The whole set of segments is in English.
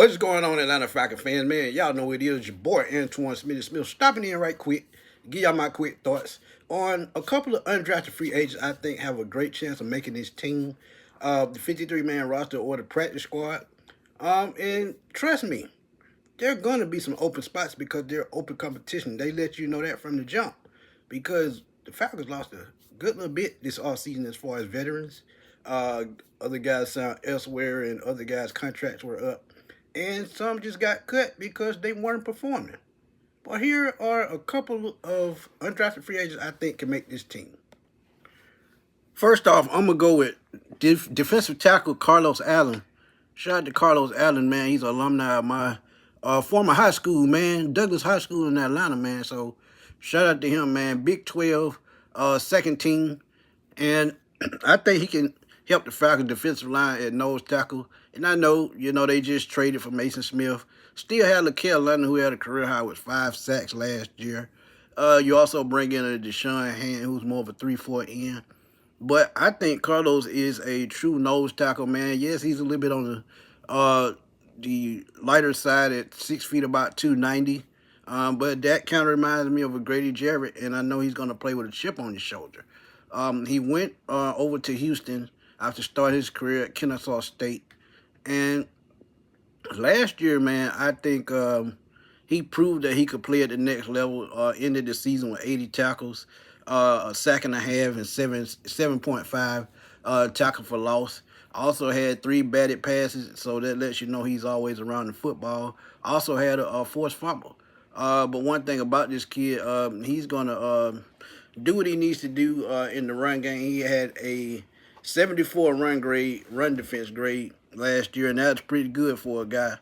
What's going on, Atlanta Falcons fans, man? Y'all know it is your boy Antoine Smith stopping in right quick. Give y'all my quick thoughts on a couple of undrafted free agents I think have a great chance of making this team, the 53-man roster or the practice squad. And trust me, there are gonna be some open spots because they're open competition. They let you know that from the jump, because the Falcons lost a good little bit this offseason as far as veterans. Uh, Other guys signed elsewhere, and other guys' contracts were up, and some just got cut because they weren't performing. But here are a couple of undrafted free agents I think can make this team. First off, I'm gonna go with defensive tackle Carlos Allen. Shout out to Carlos Allen, man. He's an alumni of my former high school, man. Douglas High School in Atlanta, man. So shout out to him, man. Big 12, second team. And I think he can help the Falcons defensive line at nose tackle. And I know, they just traded for Mason Smith. Still had LaKell London, who had a career high with 5 sacks last year. You also bring in a Deshaun Hand, who's more of a 3-4 end. But I think Carlos is a true nose tackle, man. Yes, he's a little bit on the lighter side at 6 feet, about 290. But that kind of reminds me of a Grady Jarrett, and I know he's going to play with a chip on his shoulder. He went over to Houston after starting his career at Kennesaw State. And last year, man, I think he proved that he could play at the next level. Ended the season with 80 tackles, a sack and a half, and 7.5 tackle for loss. Also had 3 batted passes, so that lets you know he's always around the football. Also had a forced fumble. But one thing about this kid, he's going to do what he needs to do in the run game. He had a 74 run defense grade last year, and that's pretty good for a guy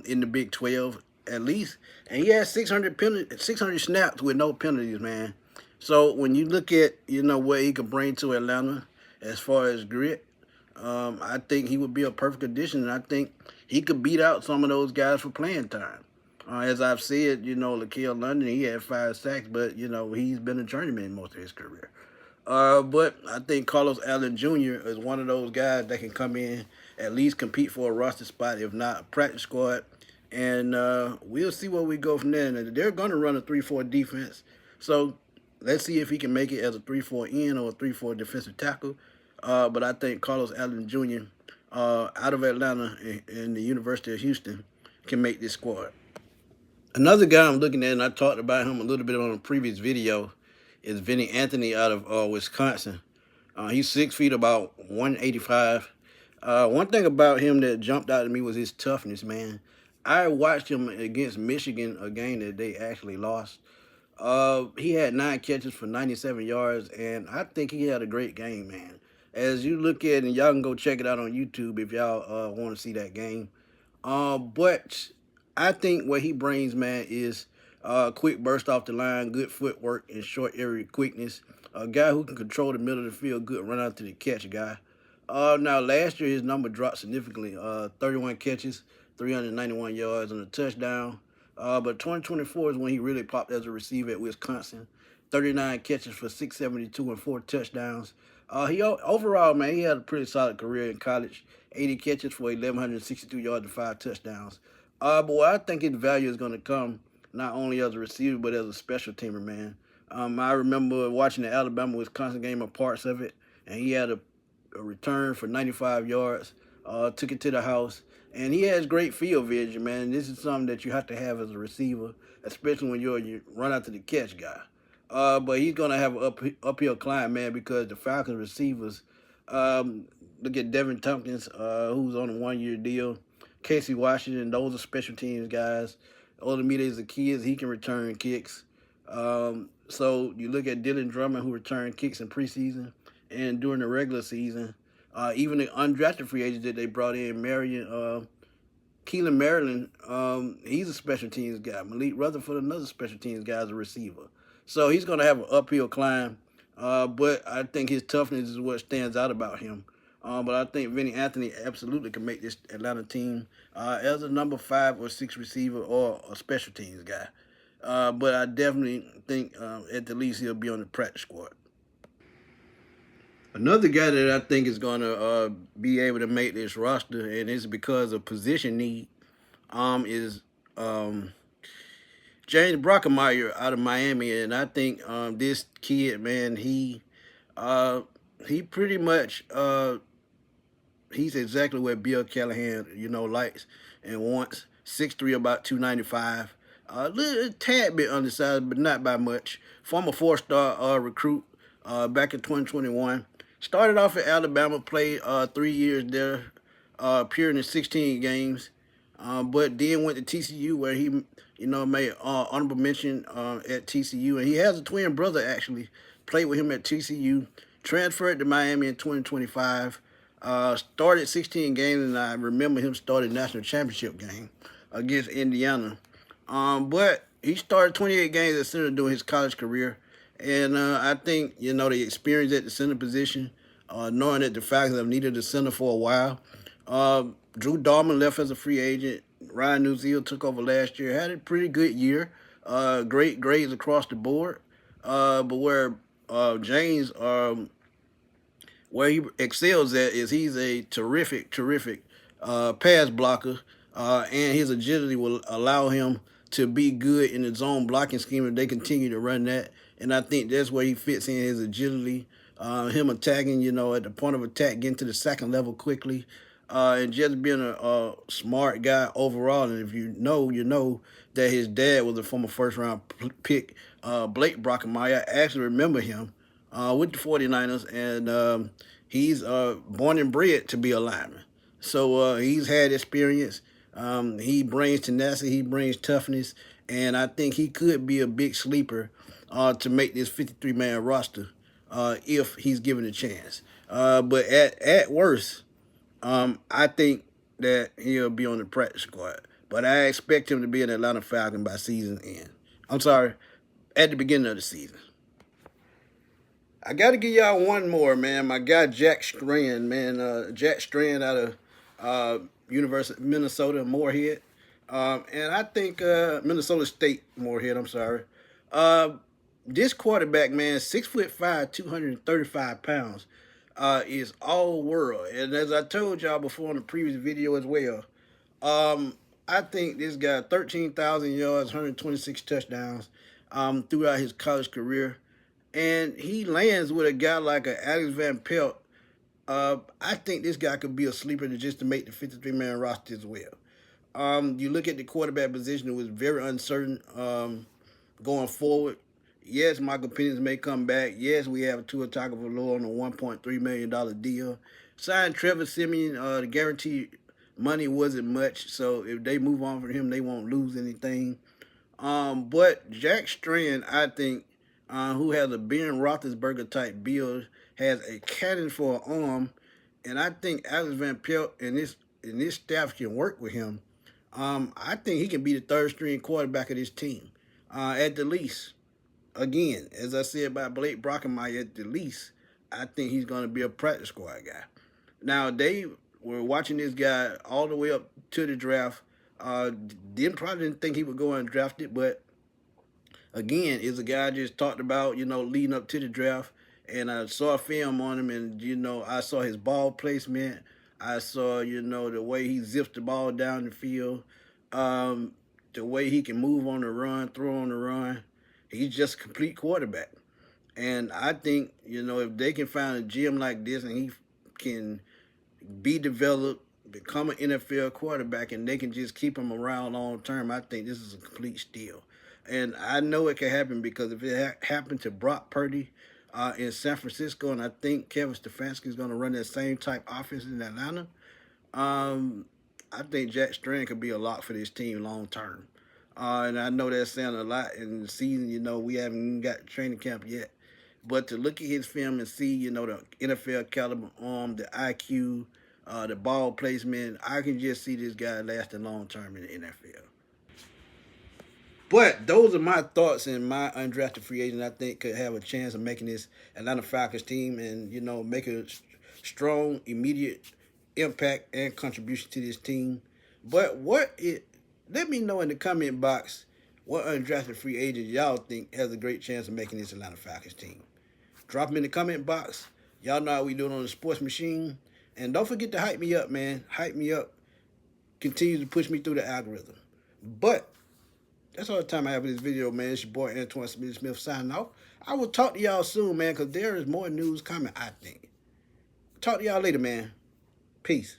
in the Big 12 at least. And he had 600 snaps with no penalties, man. So when you look at what he can bring to Atlanta as far as grit, I think he would be a perfect addition, and I think he could beat out some of those guys for playing time. As I've said, LaKell London, he had 5 sacks, but he's been a journeyman most of his career. But I think Carlos Allen Jr. is one of those guys that can come in, at least compete for a roster spot, if not a practice squad. And we'll see where we go from there. And they're going to run a 3-4 defense. So let's see if he can make it as a 3-4 end or a 3-4 defensive tackle. But I think Carlos Allen Jr. Out of Atlanta and the University of Houston can make this squad. Another guy I'm looking at, and I talked about him a little bit on a previous video, is Vinnie out of Wisconsin. He's 6 feet, about 185. One thing about him that jumped out at me was his toughness, man. I watched him against Michigan, a game that they actually lost. He had 9 catches for 97 yards, and I think he had a great game, man. As you look at it, and y'all can go check it out on YouTube if y'all want to see that game. But I think what he brings, man, is quick burst off the line, good footwork, and short area quickness. A guy who can control the middle of the field, good run out to the catch guy. Now, last year his number dropped significantly. 31 catches, 391 yards, and a touchdown. But 2024 is when he really popped as a receiver at Wisconsin. 39 catches for 672 and 4 touchdowns. Overall, man, he had a pretty solid career in college. 80 catches for 1,162 yards and 5 touchdowns. But what I think his value is going to come not only as a receiver but as a special teamer, man. I remember watching the Alabama-Wisconsin game or parts of it, and he had a return for 95 yards, took it to the house, and he has great field vision, man. This is something that you have to have as a receiver, especially when you're a run out to the catch guy. But he's going to have an uphill climb, man, because the Falcons receivers, look at Devin Tompkins, who's on a 1-year deal. Casey Washington, those are special teams guys. Olamide Zaccheaus, he can return kicks. So you look at Dylan Drummond, who returned kicks in preseason and during the regular season. Even the undrafted free agents that they brought in, Keelan Maryland, he's a special teams guy. Malik Rutherford, another special teams guy, is a receiver. So he's going to have an uphill climb. But I think his toughness is what stands out about him. But I think Vinnie absolutely can make this Atlanta team as a number 5 or 6 receiver or a special teams guy. But I definitely think at the least he'll be on the practice squad. Another guy that I think is going to be able to make this roster, and it's because of position need, is James Brockermeyer out of Miami, and I think this kid, man, he pretty much he's exactly what Bill Callahan, likes and wants. 6'3", about 295. A little tad bit undersized, but not by much. Former four-star recruit back in 2021. Started off at Alabama, played 3 years there, appearing in 16 games, but then went to TCU where he, made honorable mention at TCU, and he has a twin brother actually. Played with him at TCU, transferred to Miami in 2025. Started 16 games, and I remember him starting national championship game against Indiana. But he started 28 games at center during his college career, and I think the experience at the center position, knowing that the Falcons have needed a center for a while. Drew Dahlman left as a free agent. Ryan Newseel took over last year, had a pretty good year. Great grades across the board. But where James where he excels at is he's a terrific pass blocker, and his agility will allow him to be good in the zone blocking scheme if they continue to run that. And I think that's where he fits in, his agility, him attacking, at the point of attack, getting to the second level quickly, and just being a smart guy overall. And if you know that his dad was a former first-round pick, Blake Brockermeyer. I actually remember him with the 49ers, and he's born and bred to be a lineman. So he's had experience. He brings tenacity, he brings toughness, and I think he could be a big sleeper to make this 53-man roster if he's given a chance. But at worst, I think that he'll be on the practice squad. But I expect him to be an Atlanta Falcon by season end. I'm sorry, at the beginning of the season. I got to give y'all one more, man. My guy Jack Strand, man. Jack Strand out of University of Minnesota, Moorhead. And I think Minnesota State, Moorhead, I'm sorry. This quarterback, man, 6'5", 235 pounds, is all world. And as I told y'all before in the previous video as well, I think this guy, 13,000 yards, 126 touchdowns throughout his college career. And he lands with a guy like a Alex Van Pelt. I think this guy could be a sleeper just to make the 53-man roster as well. You look at the quarterback position, it was very uncertain going forward. Yes, Michael Penix may come back. Yes, we have Tua Tagovailoa on a $1.3 million deal. Signed Trevor Siemian. The guaranteed money wasn't much, so if they move on from him, they won't lose anything. But Jack Strand, I think, who has a Ben Roethlisberger type build, has a cannon for an arm, and I think Alex Van Pelt and this staff can work with him. I think he can be the third string quarterback of this team, at the least. Again, as I said about Blake Brockermeyer, at the least, I think he's going to be a practice squad guy. Now, they were watching this guy all the way up to the draft. Probably didn't think he would go undrafted, but again, is a guy I just talked about, leading up to the draft. And I saw a film on him, and, I saw his ball placement. I saw, the way he zips the ball down the field, the way he can move on the run, throw on the run. He's just a complete quarterback. And I think, if they can find a gem like this and he can be developed, become an NFL quarterback, and they can just keep him around long term, I think this is a complete steal. And I know it can happen because if it happened to Brock Purdy in San Francisco, and I think Kevin Stefanski is going to run that same type offense in Atlanta, I think Jack Strand could be a lock for this team long term. And I know that sounds a lot in the season. We haven't even got training camp yet. But to look at his film and see, the NFL caliber arm, the IQ, the ball placement, I can just see this guy lasting long term in the NFL. But those are my thoughts and my undrafted free agent I think could have a chance of making this Atlanta Falcons team and, make a strong, immediate impact and contribution to this team. But let me know in the comment box what undrafted free agent y'all think has a great chance of making this Atlanta Falcons team. Drop them in the comment box. Y'all know how we do it on the Sports Machine. And don't forget to hype me up, man. Hype me up. continue to push me through the algorithm. But that's all the time I have in this video, man. It's your boy Antoine Smith signing off. I will talk to y'all soon, man, because there is more news coming, I think. Talk to y'all later, man. Peace.